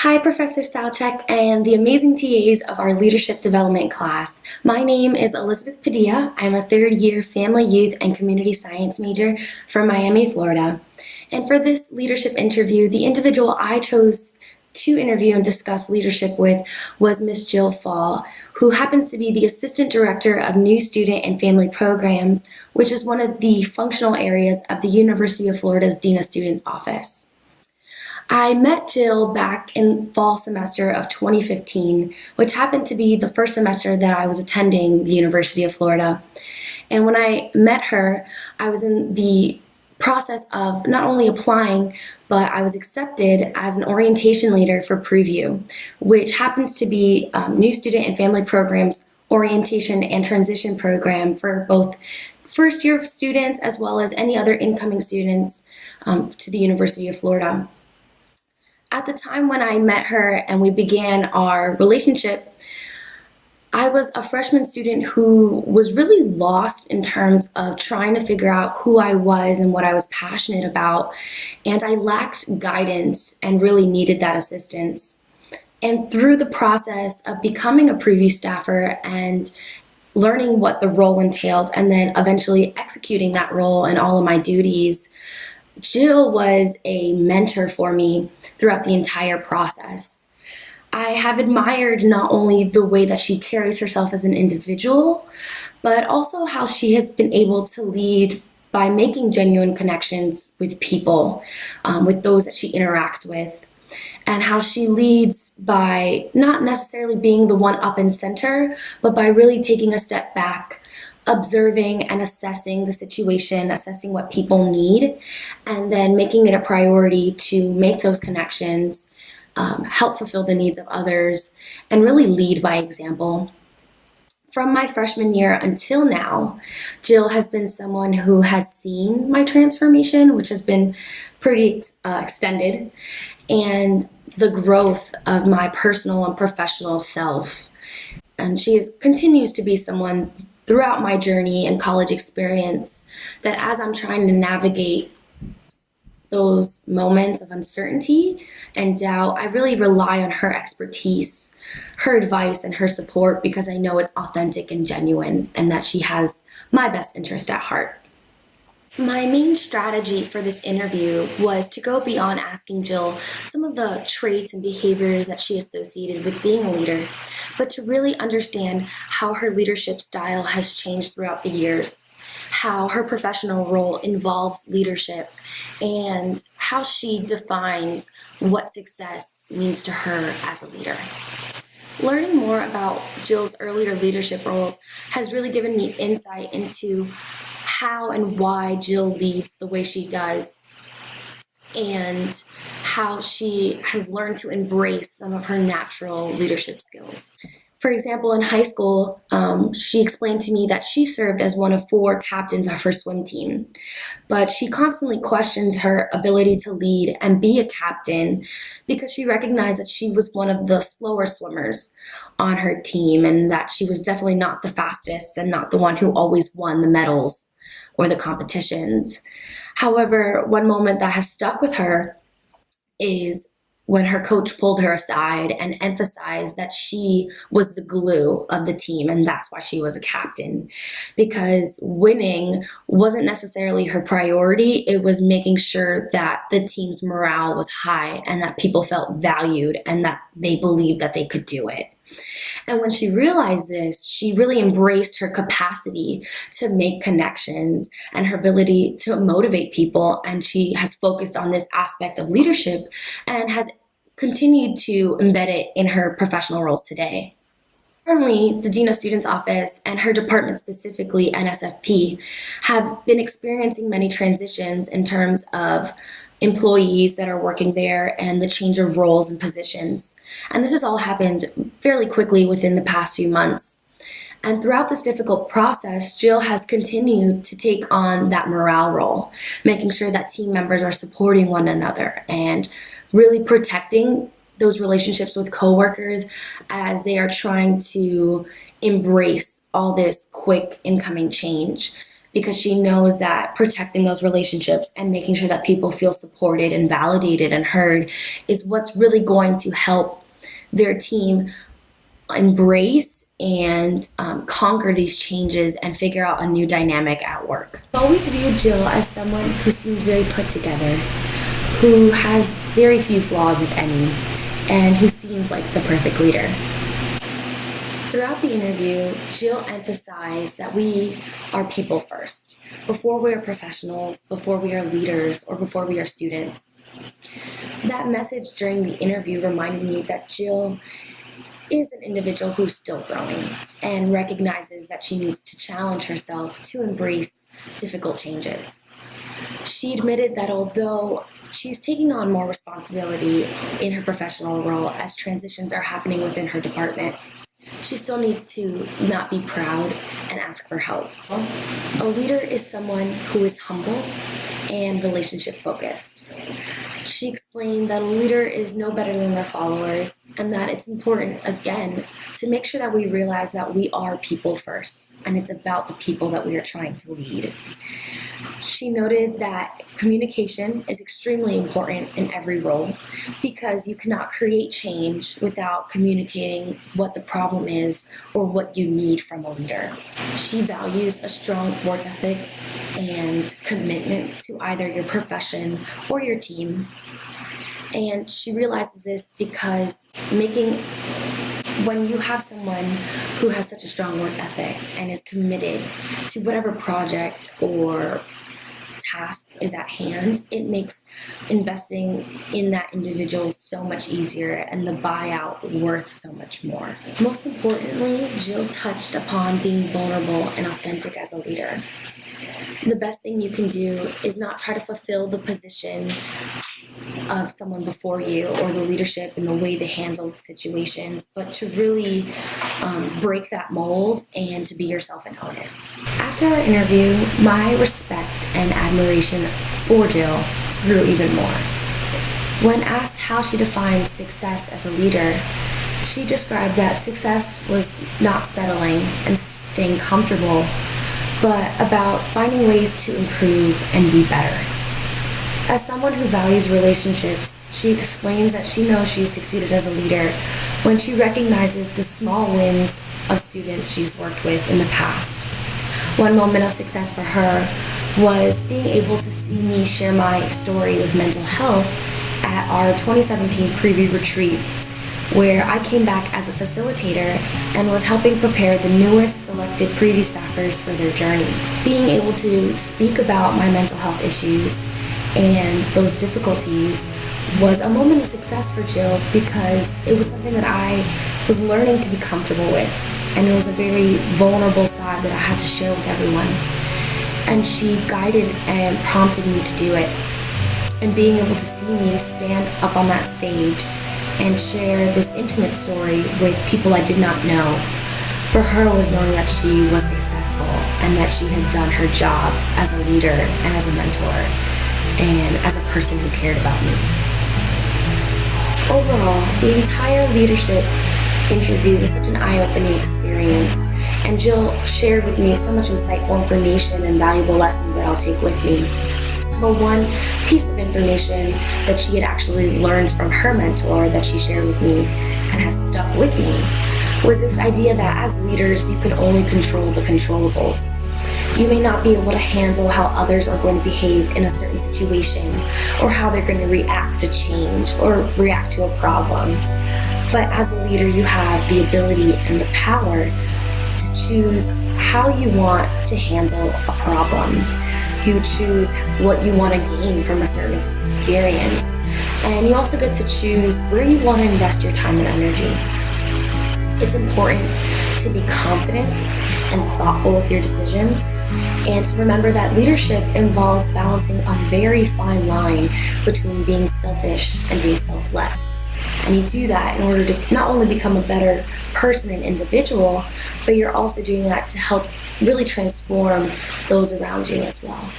Hi, Professor Salchek and the amazing TAs of our leadership development class. My name is Elizabeth Padilla. I'm a third-year family, youth, and community science major from Miami, Florida. And for this leadership interview, the individual I chose to interview and discuss leadership with was Ms. Jill Fall, who happens to be the Assistant Director of New Student and Family Programs, which is one of the functional areas of the University of Florida's Dean of Students office. I met Jill back in fall semester of 2015, which happened to be the first semester that I was attending the University of Florida. And when I met her, I was in the process of not only applying, but I was accepted as an orientation leader for Preview, which happens to be New Student and Family Programs orientation and transition program for both first year students as well as any other incoming students to the University of Florida. At the time when I met her and we began our relationship, I was a freshman student who was really lost in terms of trying to figure out who I was and what I was passionate about, and I lacked guidance and really needed that assistance. And through the process of becoming a preview staffer and learning what the role entailed and then eventually executing that role and all of my duties, Jill was a mentor for me throughout the entire process. I have admired not only the way that she carries herself as an individual, but also how she has been able to lead by making genuine connections with people, with those that she interacts with, and how she leads by not necessarily being the one up and center, but by really taking a step back, observing and assessing the situation, assessing what people need, and then making it a priority to make those connections, help fulfill the needs of others, and really lead by example. From my freshman year until now, Jill has been someone who has seen my transformation, which has been pretty extended, and the growth of my personal and professional self. And continues to be someone throughout my journey and college experience that as I'm trying to navigate those moments of uncertainty and doubt, I really rely on her expertise, her advice, and her support because I know it's authentic and genuine and that she has my best interest at heart. My main strategy for this interview was to go beyond asking Jill some of the traits and behaviors that she associated with being a leader, but to really understand how her leadership style has changed throughout the years, how her professional role involves leadership, and how she defines what success means to her as a leader. Learning more about Jill's earlier leadership roles has really given me insight into how and why Jill leads the way she does, and how she has learned to embrace some of her natural leadership skills. For example, in high school, she explained to me that she served as one of 4 captains of her swim team, but she constantly questions her ability to lead and be a captain because she recognized that she was one of the slower swimmers on her team and that she was definitely not the fastest and not the one who always won the medals or the competitions. However, one moment that has stuck with her is when her coach pulled her aside and emphasized that she was the glue of the team and that's why she was a captain. Because winning wasn't necessarily her priority, it was making sure that the team's morale was high and that people felt valued and that they believed that they could do it. And when she realized this, she really embraced her capacity to make connections and her ability to motivate people. And she has focused on this aspect of leadership and has continued to embed it in her professional roles today. Currently, the Dean of Students office and her department, specifically NSFP, have been experiencing many transitions in terms of employees that are working there and the change of roles and positions. And this has all happened fairly quickly within the past few months. And throughout this difficult process, Jill has continued to take on that morale role, making sure that team members are supporting one another and really protecting those relationships with coworkers as they are trying to embrace all this quick incoming change. because she knows that protecting those relationships and making sure that people feel supported and validated and heard is what's really going to help their team embrace and conquer these changes and figure out a new dynamic at work. I've always viewed Jill as someone who seems very put together, who has very few flaws, if any, and who seems like the perfect leader. Throughout the interview, Jill emphasized that we are people first, before we are professionals, before we are leaders, or before we are students. That message during the interview reminded me that Jill is an individual who's still growing and recognizes that she needs to challenge herself to embrace difficult changes. She admitted that although she's taking on more responsibility in her professional role as transitions are happening within her department, she still needs to not be proud and ask for help. A leader is someone who is humble and relationship focused. She explained that a leader is no better than their followers, and that it's important, again, to make sure that we realize that we are people first, and it's about the people that we are trying to lead. She noted that communication is extremely important in every role because you cannot create change without communicating what the problem is or what you need from a leader. She values a strong work ethic and commitment to either your profession or your team. And she realizes this because when you have someone who has such a strong work ethic and is committed to whatever project or task is at hand, it makes investing in that individual so much easier and the buyout worth so much more. Most importantly, Jill touched upon being vulnerable and authentic as a leader. The best thing you can do is not try to fulfill the position of someone before you or the leadership and the way they handle situations, but to really break that mold and to be yourself and own it. After our interview, my respect and admiration for Jill grew even more. When asked how she defined success as a leader, she described that success was not settling and staying comfortable, but about finding ways to improve and be better. As someone who values relationships, she explains that she knows she's succeeded as a leader when she recognizes the small wins of students she's worked with in the past. One moment of success for her was being able to see me share my story with mental health at our 2017 preview retreat, where I came back as a facilitator and was helping prepare the newest selected preview staffers for their journey. Being able to speak about my mental health issues and those difficulties was a moment of success for Jill because it was something that I was learning to be comfortable with, and it was a very vulnerable side that I had to share with everyone. And she guided and prompted me to do it. And being able to see me stand up on that stage and share this intimate story with people I did not know, for her was knowing that she was successful and that she had done her job as a leader and as a mentor and as a person who cared about me. Overall, the entire leadership interview was such an eye-opening experience, and Jill shared with me so much insightful information and valuable lessons that I'll take with me. But one piece of information that she had actually learned from her mentor that she shared with me and has stuck with me was this idea that as leaders, you can only control the controllables. You may not be able to handle how others are going to behave in a certain situation or how they're going to react to change or react to a problem. But as a leader, you have the ability and the power to choose how you want to handle a problem. You choose what you want to gain from a certain experience. And you also get to choose where you want to invest your time and energy. It's important to be confident and thoughtful with your decisions, and to remember that leadership involves balancing a very fine line between being selfish and being selfless. And you do that in order to not only become a better person and individual, but you're also doing that to help really transform those around you as well.